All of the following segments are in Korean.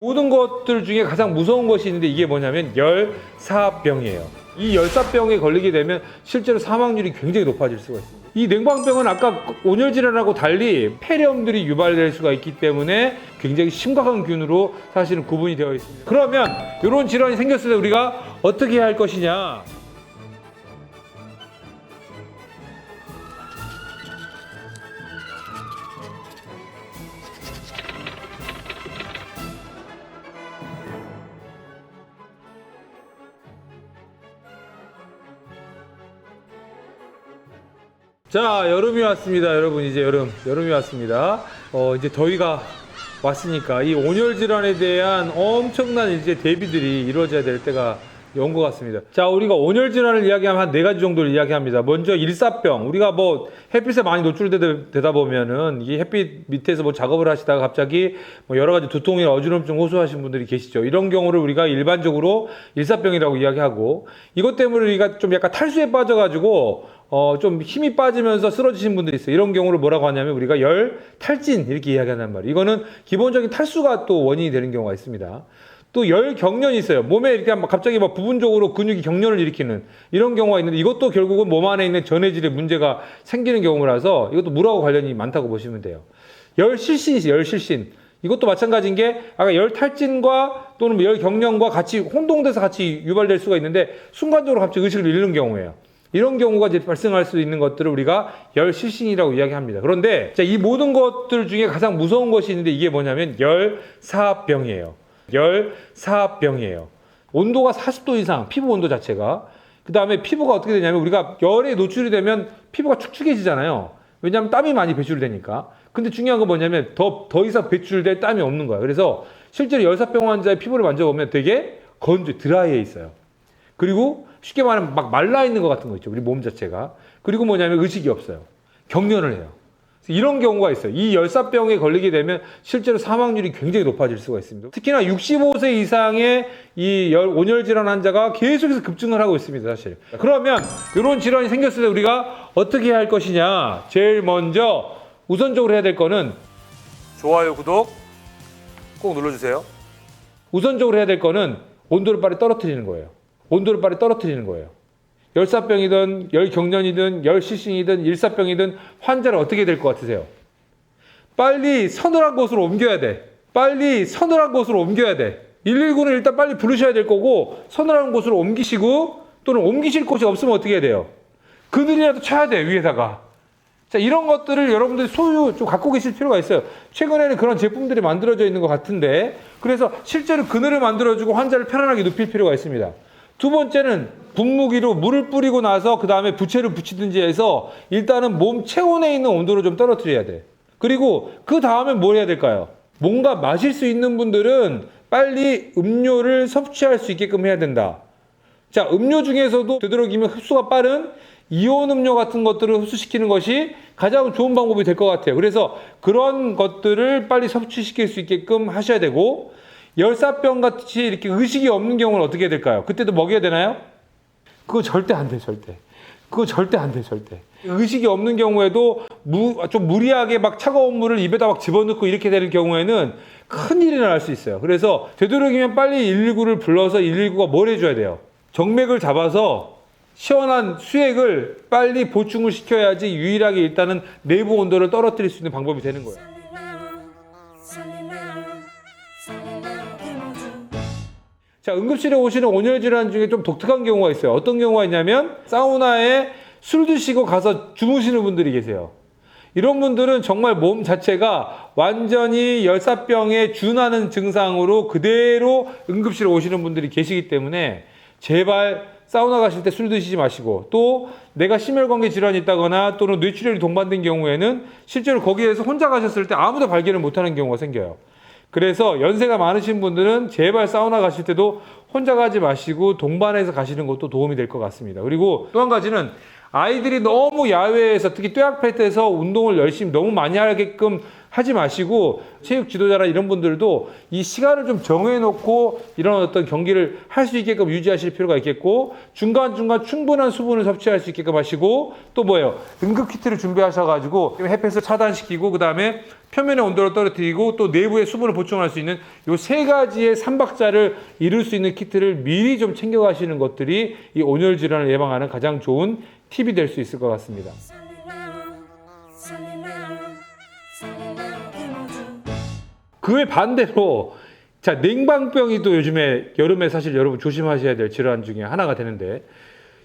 모든 것들 중에 가장 무서운 것이 있는데 이게 뭐냐면 열사병이에요. 이 열사병에 걸리게 되면 실제로 사망률이 굉장히 높아질 수가 있습니다. 이 냉방병은 아까 온열질환하고 달리 폐렴들이 유발될 수가 있기 때문에 굉장히 심각한 균으로 사실은 구분이 되어 있습니다. 그러면 이런 질환이 생겼을 때 우리가 어떻게 해야 할 것이냐? 자, 여름이 왔습니다. 여러분, 이제 여름이 왔습니다. 이제 더위가 왔으니까 이 온열 질환에 대한 엄청난 이제 대비들이 이루어져야 될 때가 온 것 같습니다. 자, 우리가 온열 질환을 이야기하면 한 4가지 정도를 이야기합니다. 먼저 일사병. 우리가 뭐 햇빛에 많이 노출되다 보면은 이 햇빛 밑에서 뭐 작업을 하시다가 갑자기 뭐 여러 가지 두통이나 어지럼증 호소하시는 분들이 계시죠. 이런 경우를 우리가 일반적으로 일사병이라고 이야기하고, 이것 때문에 우리가 좀 약간 탈수에 빠져가지고 좀 힘이 빠지면서 쓰러지신 분들이 있어요. 이런 경우를 뭐라고 하냐면 우리가 열탈진 이렇게 이야기한단 말이에요. 이거는 기본적인 탈수가 또 원인이 되는 경우가 있습니다. 또 열경련이 있어요. 몸에 이렇게 갑자기 막 부분적으로 근육이 경련을 일으키는 이런 경우가 있는데, 이것도 결국은 몸 안에 있는 전해질에 문제가 생기는 경우라서 이것도 물하고 관련이 많다고 보시면 돼요. 열실신이 있어요. 열실신. 이것도 마찬가지인 게 아까 열탈진과 또는 열경련과 같이 혼동돼서 같이 유발될 수가 있는데 순간적으로 갑자기 의식을 잃는 경우예요. 이런 경우가 이제 발생할 수 있는 것들을 우리가 열실신이라고 이야기합니다. 그런데 이 모든 것들 중에 가장 무서운 것이 있는데 이게 뭐냐면 열사병이에요. 열사병이에요. 온도가 40도 이상, 피부 온도 자체가. 그 다음에 피부가 어떻게 되냐면 우리가 열에 노출이 되면 피부가 축축해지잖아요. 왜냐하면 땀이 많이 배출되니까. 근데 중요한 건 뭐냐면 더 이상 배출될 땀이 없는 거야. 그래서 실제로 열사병 환자의 피부를 만져보면 되게 드라이해 있어요. 그리고 쉽게 말하면 막 말라 있는 것 같은 거 있죠. 우리 몸 자체가. 그리고 뭐냐면 의식이 없어요. 경련을 해요. 이런 경우가 있어요. 이 열사병에 걸리게 되면 실제로 사망률이 굉장히 높아질 수가 있습니다. 특히나 65세 이상의 이 온열 질환 환자가 계속해서 급증을 하고 있습니다, 사실. 그러면 이런 질환이 생겼을 때 우리가 어떻게 해야 할 것이냐? 제일 먼저 우선적으로 해야 될 거는 좋아요, 구독 꼭 눌러주세요. 우선적으로 해야 될 거는 온도를 빨리 떨어뜨리는 거예요. 온도를 빨리 떨어뜨리는 거예요. 열사병이든 열경련이든 열실신이든 일사병이든 환자를 어떻게 될 것 같으세요? 빨리 서늘한 곳으로 옮겨야 돼. 빨리 서늘한 곳으로 옮겨야 돼. 119는 일단 빨리 부르셔야 될 거고, 서늘한 곳으로 옮기시고, 또는 옮기실 곳이 없으면 어떻게 해야 돼요? 그늘이라도 쳐야 돼, 위에다가. 자, 이런 것들을 여러분들이 소유 좀 갖고 계실 필요가 있어요. 최근에는 그런 제품들이 만들어져 있는 것 같은데, 그래서 실제로 그늘을 만들어주고 환자를 편안하게 눕힐 필요가 있습니다. 두 번째는 분무기로 물을 뿌리고 나서 그 다음에 부채를 붙이든지 해서 일단은 몸 체온에 있는 온도를 좀 떨어뜨려야 돼. 그리고 그 다음에 뭘 해야 될까요? 뭔가 마실 수 있는 분들은 빨리 음료를 섭취할 수 있게끔 해야 된다. 자, 음료 중에서도 되도록이면 흡수가 빠른 이온 음료 같은 것들을 흡수시키는 것이 가장 좋은 방법이 될 것 같아요. 그래서 그런 것들을 빨리 섭취시킬 수 있게끔 하셔야 되고, 열사병 같이 이렇게 의식이 없는 경우는 어떻게 해야 될까요? 그때도 먹여야 되나요? 그거 절대 안 돼, 절대. 그거 절대 안 돼, 절대. 의식이 없는 경우에도 좀 무리하게 막 차가운 물을 입에다 막 집어넣고 이렇게 되는 경우에는 큰일이 날 수 있어요. 그래서 되도록이면 빨리 119를 불러서 119가 뭘 해줘야 돼요? 정맥을 잡아서 시원한 수액을 빨리 보충을 시켜야지 유일하게 일단은 내부 온도를 떨어뜨릴 수 있는 방법이 되는 거예요. 자, 응급실에 오시는 온열 질환 중에 좀 독특한 경우가 있어요. 어떤 경우가 있냐면 사우나에 술 드시고 가서 주무시는 분들이 계세요. 이런 분들은 정말 몸 자체가 완전히 열사병에 준하는 증상으로 그대로 응급실에 오시는 분들이 계시기 때문에 제발 사우나 가실 때 술 드시지 마시고, 또 내가 심혈관계 질환이 있다거나 또는 뇌출혈이 동반된 경우에는 실제로 거기에서 혼자 가셨을 때 아무도 발견을 못하는 경우가 생겨요. 그래서 연세가 많으신 분들은 제발 사우나 가실 때도 혼자 가지 마시고 동반해서 가시는 것도 도움이 될 것 같습니다. 그리고 또 한 가지는 아이들이 너무 야외에서 특히 뙤약볕에서 운동을 열심히 너무 많이 하게끔 하지 마시고 체육 지도자나 이런 분들도 이 시간을 좀 정해놓고 이런 어떤 경기를 할 수 있게끔 유지하실 필요가 있겠고 중간중간 충분한 수분을 섭취할 수 있게끔 하시고 또 뭐예요? 응급 키트를 준비하셔가지고 햇볕을 차단시키고 그 다음에 표면의 온도를 떨어뜨리고 또 내부에 수분을 보충할 수 있는 요 세 가지의 삼박자를 이룰 수 있는 키트를 미리 좀 챙겨가시는 것들이 이 온열 질환을 예방하는 가장 좋은 팁이 될 수 있을 것 같습니다. 그 외 반대로 자 냉방병이 또 요즘에 여름에 사실 여러분 조심하셔야 될 질환 중에 하나가 되는데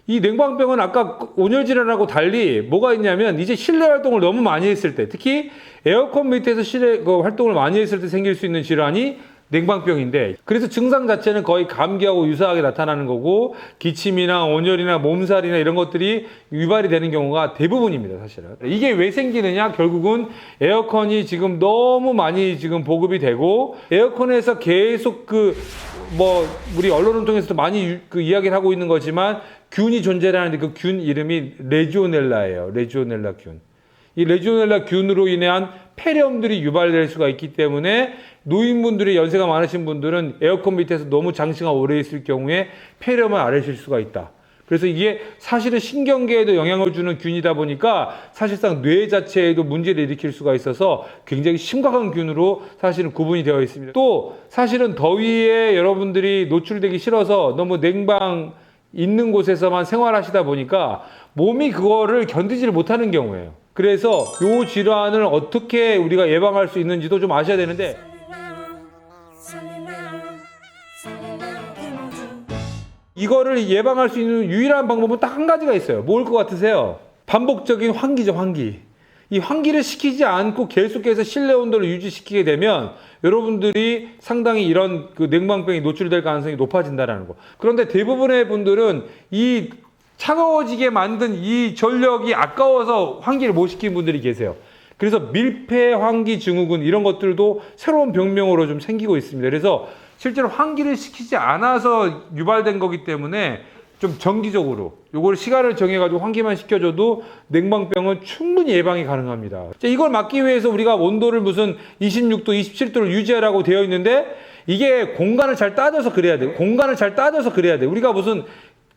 이 냉방병은 아까 온열 질환하고 달리 뭐가 있냐면 이제 실내 활동을 너무 많이 했을 때 특히 에어컨 밑에서 실내 활동을 많이 했을 때 생길 수 있는 질환이 냉방병인데 그래서 증상 자체는 거의 감기하고 유사하게 나타나는 거고 기침이나 온열이나 몸살이나 이런 것들이 유발이 되는 경우가 대부분입니다 사실은. 이게 왜 생기느냐 결국은 에어컨이 지금 너무 많이 지금 보급이 되고 에어컨에서 계속 우리 언론을 통해서도 많이 이야기를 하고 있는 거지만 균이 존재하는데 그 균 이름이 레지오넬라예요. 레지오넬라 균. 이 레지오넬라 균으로 인한 폐렴들이 유발될 수가 있기 때문에 노인분들이 연세가 많으신 분들은 에어컨 밑에서 너무 장시간 오래 있을 경우에 폐렴을 앓으실 수가 있다. 그래서 이게 사실은 신경계에도 영향을 주는 균이다 보니까 사실상 뇌 자체에도 문제를 일으킬 수가 있어서 굉장히 심각한 균으로 사실은 구분이 되어 있습니다. 또 사실은 더위에 여러분들이 노출되기 싫어서 너무 냉방 있는 곳에서만 생활하시다 보니까 몸이 그거를 견디지를 못하는 경우예요. 그래서 이 질환을 어떻게 우리가 예방할 수 있는지도 좀 아셔야 되는데 이거를 예방할 수 있는 유일한 방법은 딱 한 가지가 있어요. 뭘 것 같으세요? 반복적인 환기죠, 환기. 이 환기를 시키지 않고 계속해서 실내 온도를 유지시키게 되면 여러분들이 상당히 이런 냉방병이 노출될 가능성이 높아진다는 거. 그런데 대부분의 분들은 이 차가워지게 만든 이 전력이 아까워서 환기를 못 시키는 분들이 계세요. 그래서 밀폐 환기 증후군 이런 것들도 새로운 병명으로 좀 생기고 있습니다. 그래서 실제로 환기를 시키지 않아서 유발된 거기 때문에 좀 정기적으로 요걸 시간을 정해가지고 환기만 시켜줘도 냉방병은 충분히 예방이 가능합니다. 이걸 막기 위해서 우리가 온도를 무슨 26도, 27도를 유지하라고 되어 있는데 이게 공간을 잘 따져서 그래야 돼요. 공간을 잘 따져서 그래야 돼요. 우리가 무슨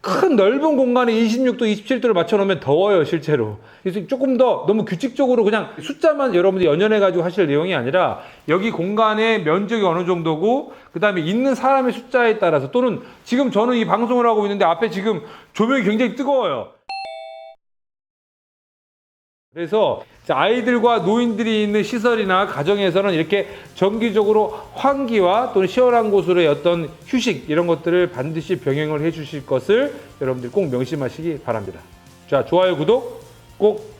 큰 넓은 공간에 26도, 27도를 맞춰놓으면 더워요, 실제로. 그래서 조금 더 너무 규칙적으로 그냥 숫자만 여러분들이 연연해가지고 하실 내용이 아니라 여기 공간의 면적이 어느 정도고 그 다음에 있는 사람의 숫자에 따라서 또는 지금 저는 이 방송을 하고 있는데 앞에 지금 조명이 굉장히 뜨거워요. 그래서 아이들과 노인들이 있는 시설이나 가정에서는 이렇게 정기적으로 환기와 또는 시원한 곳으로의 어떤 휴식 이런 것들을 반드시 병행을 해 주실 것을 여러분들 꼭 명심하시기 바랍니다. 자, 좋아요, 구독 꼭.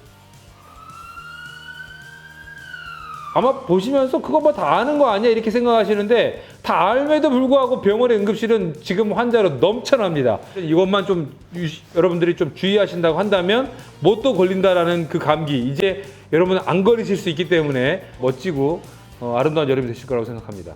아마 보시면서 그거 뭐 다 아는 거 아니야 이렇게 생각하시는데 다 알매도 불구하고 병원의 응급실은 지금 환자로 넘쳐납니다. 이것만 좀 여러분들이 좀 주의하신다고 한다면 못 또 걸린다라는 그 감기 이제 여러분 안 걸리실 수 있기 때문에 멋지고 아름다운 여름이 되실 거라고 생각합니다.